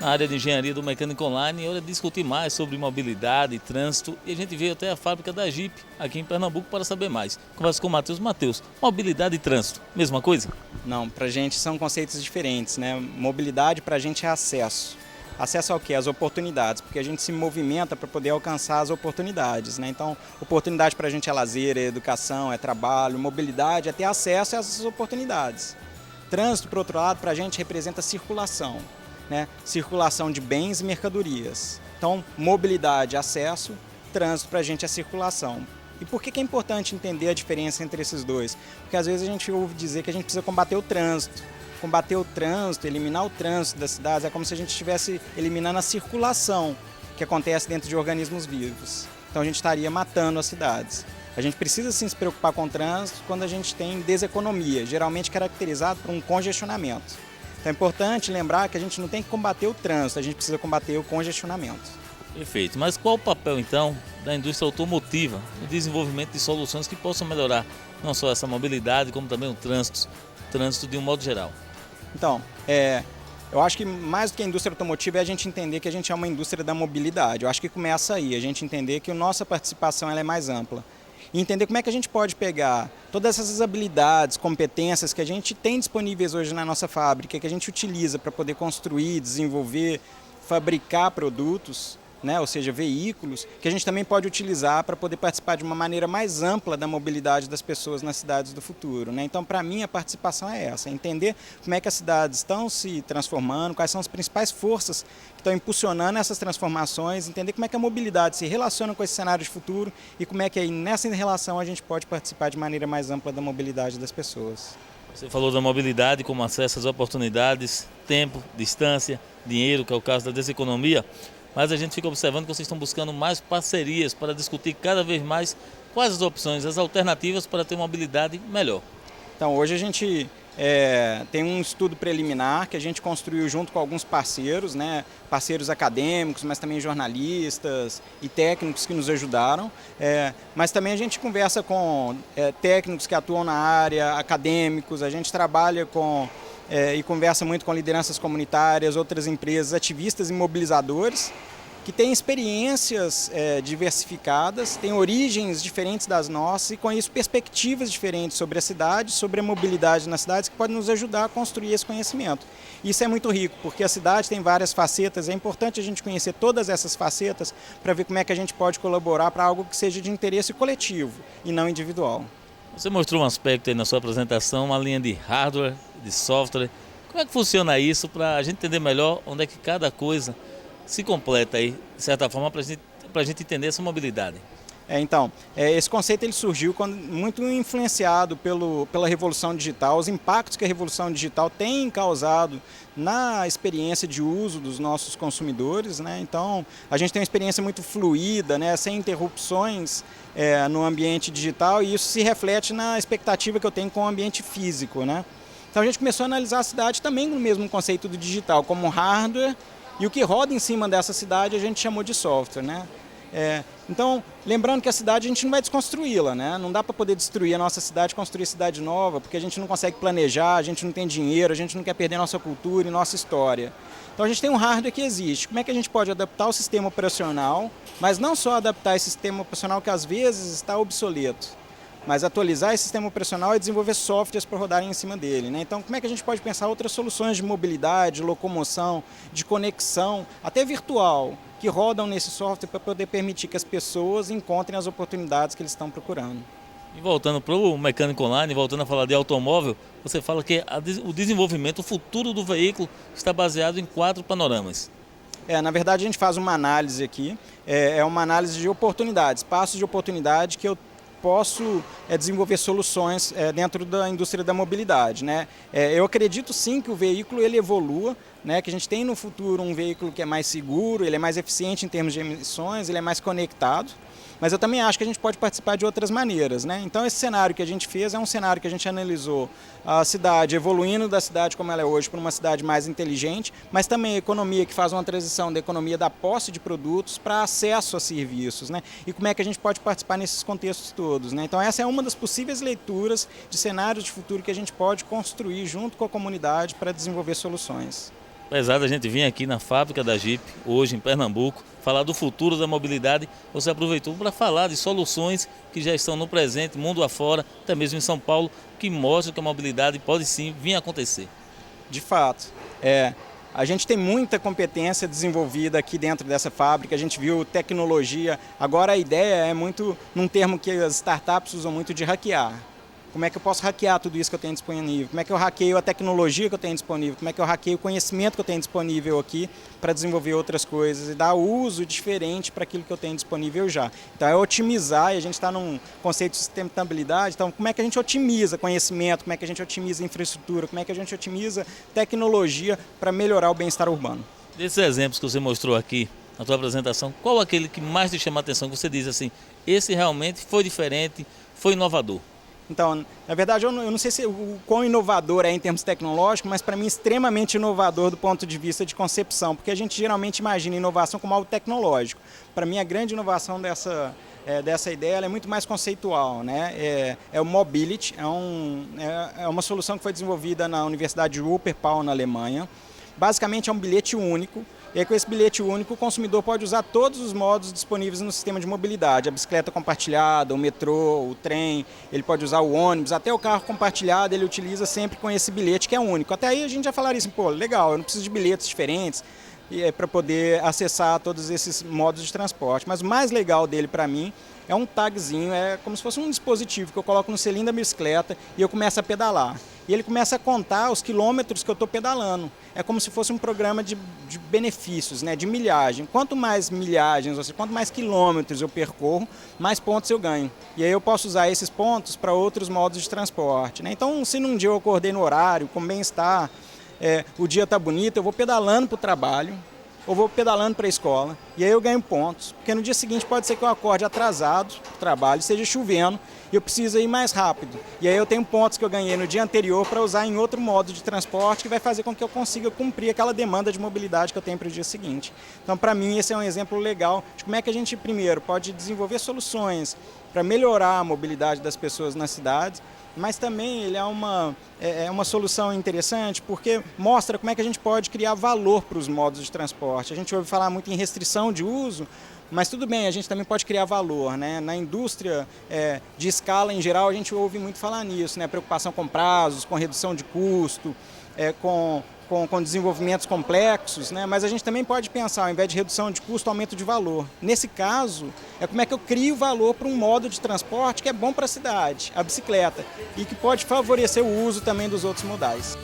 na área de engenharia do Mecânico Online, e hora de discutir mais sobre mobilidade e trânsito, e a gente veio até a fábrica da Jeep, aqui em Pernambuco, para saber mais. Converso com o Matheus. Matheus, mobilidade e trânsito, mesma coisa? Não, para a gente são conceitos diferentes, né? Mobilidade para a gente é acesso. Acesso ao quê? Às oportunidades, porque a gente se movimenta para poder alcançar as oportunidades, né? Então, oportunidade para a gente é lazer, é educação, é trabalho, mobilidade é ter acesso a essas oportunidades. Trânsito, por outro lado, para a gente representa circulação, né? Circulação de bens e mercadorias. Então, mobilidade, acesso, trânsito para a gente é circulação. E por que é importante entender a diferença entre esses dois? Porque às vezes a gente ouve dizer que a gente precisa combater o trânsito. Combater o trânsito, eliminar o trânsito das cidades, é como se a gente estivesse eliminando a circulação que acontece dentro de organismos vivos. Então a gente estaria matando as cidades. A gente precisa sim se preocupar com o trânsito quando a gente tem deseconomia, geralmente caracterizado por um congestionamento. Então é importante lembrar que a gente não tem que combater o trânsito, a gente precisa combater o congestionamento. Perfeito. Mas qual o papel, então, da indústria automotiva no desenvolvimento de soluções que possam melhorar não só essa mobilidade, como também o trânsito de um modo geral? Então, eu acho que mais do que a indústria automotiva é a gente entender que a gente é uma indústria da mobilidade. Eu acho que começa aí, a gente entender que a nossa participação ela é mais ampla. E entender como é que a gente pode pegar todas essas habilidades, competências que a gente tem disponíveis hoje na nossa fábrica, que a gente utiliza para poder construir, desenvolver, fabricar produtos, né, ou seja, veículos, que a gente também pode utilizar para poder participar de uma maneira mais ampla da mobilidade das pessoas nas cidades do futuro, né? Então, para mim, a participação é essa, entender como é que as cidades estão se transformando, quais são as principais forças que estão impulsionando essas transformações, entender como é que a mobilidade se relaciona com esse cenário de futuro e como é que aí, nessa relação a gente pode participar de maneira mais ampla da mobilidade das pessoas. Você falou da mobilidade como acesso às oportunidades, tempo, distância, dinheiro, que é o caso da deseconomia. Mas a gente fica observando que vocês estão buscando mais parcerias para discutir cada vez mais quais as opções, as alternativas para ter uma mobilidade melhor. Então, hoje a gente tem um estudo preliminar que a gente construiu junto com alguns parceiros, né? Parceiros acadêmicos, mas também jornalistas e técnicos que nos ajudaram. Mas também a gente conversa com técnicos que atuam na área, acadêmicos, a gente trabalha com e conversa muito com lideranças comunitárias, outras empresas, ativistas e mobilizadores, que têm experiências diversificadas, têm origens diferentes das nossas e com isso perspectivas diferentes sobre a cidade, sobre a mobilidade nas cidades, que podem nos ajudar a construir esse conhecimento. Isso é muito rico, porque a cidade tem várias facetas, é importante a gente conhecer todas essas facetas para ver como é que a gente pode colaborar para algo que seja de interesse coletivo e não individual. Você mostrou um aspecto aí na sua apresentação, uma linha de hardware, de software. Como é que funciona isso para a gente entender melhor onde é que cada coisa se completa aí, de certa forma, para a gente entender essa mobilidade? Esse conceito ele surgiu muito influenciado pela Revolução Digital, os impactos que a Revolução Digital tem causado na experiência de uso dos nossos consumidores, né? Então, a gente tem uma experiência muito fluida, né? Sem interrupções no ambiente digital, e isso se reflete na expectativa que eu tenho com o ambiente físico, né? Então, a gente começou a analisar a cidade também no mesmo conceito do digital, como hardware, e o que roda em cima dessa cidade a gente chamou de software, né? Então, lembrando que a cidade a gente não vai desconstruí-la, né? Não dá para poder destruir a nossa cidade, construir cidade nova, porque a gente não consegue planejar, a gente não tem dinheiro, a gente não quer perder nossa cultura e nossa história. Então a gente tem um hardware que existe. Como é que a gente pode adaptar o sistema operacional, mas não só adaptar esse sistema operacional que às vezes está obsoleto, mas atualizar esse sistema operacional e desenvolver softwares para rodarem em cima dele, né? Então, como é que a gente pode pensar outras soluções de mobilidade, de locomoção, de conexão, até virtual, que rodam nesse software para poder permitir que as pessoas encontrem as oportunidades que eles estão procurando. E voltando para o Mecânico Online, voltando a falar de automóvel, você fala que o desenvolvimento, o futuro do veículo está baseado em 4 panoramas. Na verdade, a gente faz uma análise aqui, é uma análise de oportunidades, passos de oportunidade que eu posso desenvolver soluções dentro da indústria da mobilidade, né? Eu acredito sim que o veículo ele evolua, né? Que a gente tem no futuro um veículo que é mais seguro, ele é mais eficiente em termos de emissões, ele é mais conectado. Mas eu também acho que a gente pode participar de outras maneiras, né? Então esse cenário que a gente fez é um cenário que a gente analisou a cidade evoluindo da cidade como ela é hoje para uma cidade mais inteligente, mas também a economia que faz uma transição da economia da posse de produtos para acesso a serviços, né? E como é que a gente pode participar nesses contextos todos, né? Então essa é uma das possíveis leituras de cenários de futuro que a gente pode construir junto com a comunidade para desenvolver soluções. Apesar da gente vir aqui na fábrica da Jeep, hoje em Pernambuco, falar do futuro da mobilidade, você aproveitou para falar de soluções que já estão no presente, mundo afora, até mesmo em São Paulo, que mostram que a mobilidade pode sim vir a acontecer. De fato, a gente tem muita competência desenvolvida aqui dentro dessa fábrica, a gente viu tecnologia. Agora a ideia é muito, num termo que as startups usam muito, de hackear. Como é que eu posso hackear tudo isso que eu tenho disponível? Como é que eu hackeio a tecnologia que eu tenho disponível? Como é que eu hackeio o conhecimento que eu tenho disponível aqui para desenvolver outras coisas e dar uso diferente para aquilo que eu tenho disponível já? Então é otimizar, e a gente está num conceito de sustentabilidade, então como é que a gente otimiza conhecimento, como é que a gente otimiza infraestrutura, como é que a gente otimiza tecnologia para melhorar o bem-estar urbano? Desses exemplos que você mostrou aqui na sua apresentação, qual aquele que mais te chama a atenção, que você diz assim, esse realmente foi diferente, foi inovador? Então, na verdade, eu não sei se o quão inovador é em termos tecnológicos, mas para mim extremamente inovador do ponto de vista de concepção, porque a gente geralmente imagina inovação como algo tecnológico. Para mim, a grande inovação dessa ideia ela é muito mais conceitual, né? É o Mobility, é uma solução que foi desenvolvida na Universidade de Wuppertal, na Alemanha. Basicamente é um bilhete único. E aí, com esse bilhete único, o consumidor pode usar todos os modos disponíveis no sistema de mobilidade. A bicicleta compartilhada, o metrô, o trem, ele pode usar o ônibus, até o carro compartilhado ele utiliza sempre com esse bilhete que é único. Até aí a gente já falaria assim, pô, legal, eu não preciso de bilhetes diferentes para poder acessar todos esses modos de transporte. Mas o mais legal dele para mim é um tagzinho, é como se fosse um dispositivo que eu coloco no selim da bicicleta e eu começo a pedalar. E ele começa a contar os quilômetros que eu estou pedalando. É como se fosse um programa de benefícios, né, de milhagem. Quanto mais milhagens, ou seja, quanto mais quilômetros eu percorro, mais pontos eu ganho. E aí eu posso usar esses pontos para outros modos de transporte, né? Então, se num dia eu acordei no horário, com bem-estar, o dia está bonito, eu vou pedalando para o trabalho, ou vou pedalando para a escola, e aí eu ganho pontos, porque no dia seguinte pode ser que eu acorde atrasado para o trabalho, esteja chovendo, e eu preciso ir mais rápido. E aí eu tenho pontos que eu ganhei no dia anterior para usar em outro modo de transporte, que vai fazer com que eu consiga cumprir aquela demanda de mobilidade que eu tenho para o dia seguinte. Então, para mim, esse é um exemplo legal de como é que a gente, primeiro, pode desenvolver soluções para melhorar a mobilidade das pessoas nas cidades, mas também ele é uma solução interessante porque mostra como é que a gente pode criar valor para os modos de transporte. A gente ouve falar muito em restrição de uso, mas tudo bem, a gente também pode criar valor, né? Na indústria de escala em geral, a gente ouve muito falar nisso, né? Preocupação com prazos, com redução de custo, com desenvolvimentos complexos, né? Mas a gente também pode pensar, ao invés de redução de custo, aumento de valor. Nesse caso, é como é que eu crio valor para um modo de transporte que é bom para a cidade, a bicicleta, e que pode favorecer o uso também dos outros modais.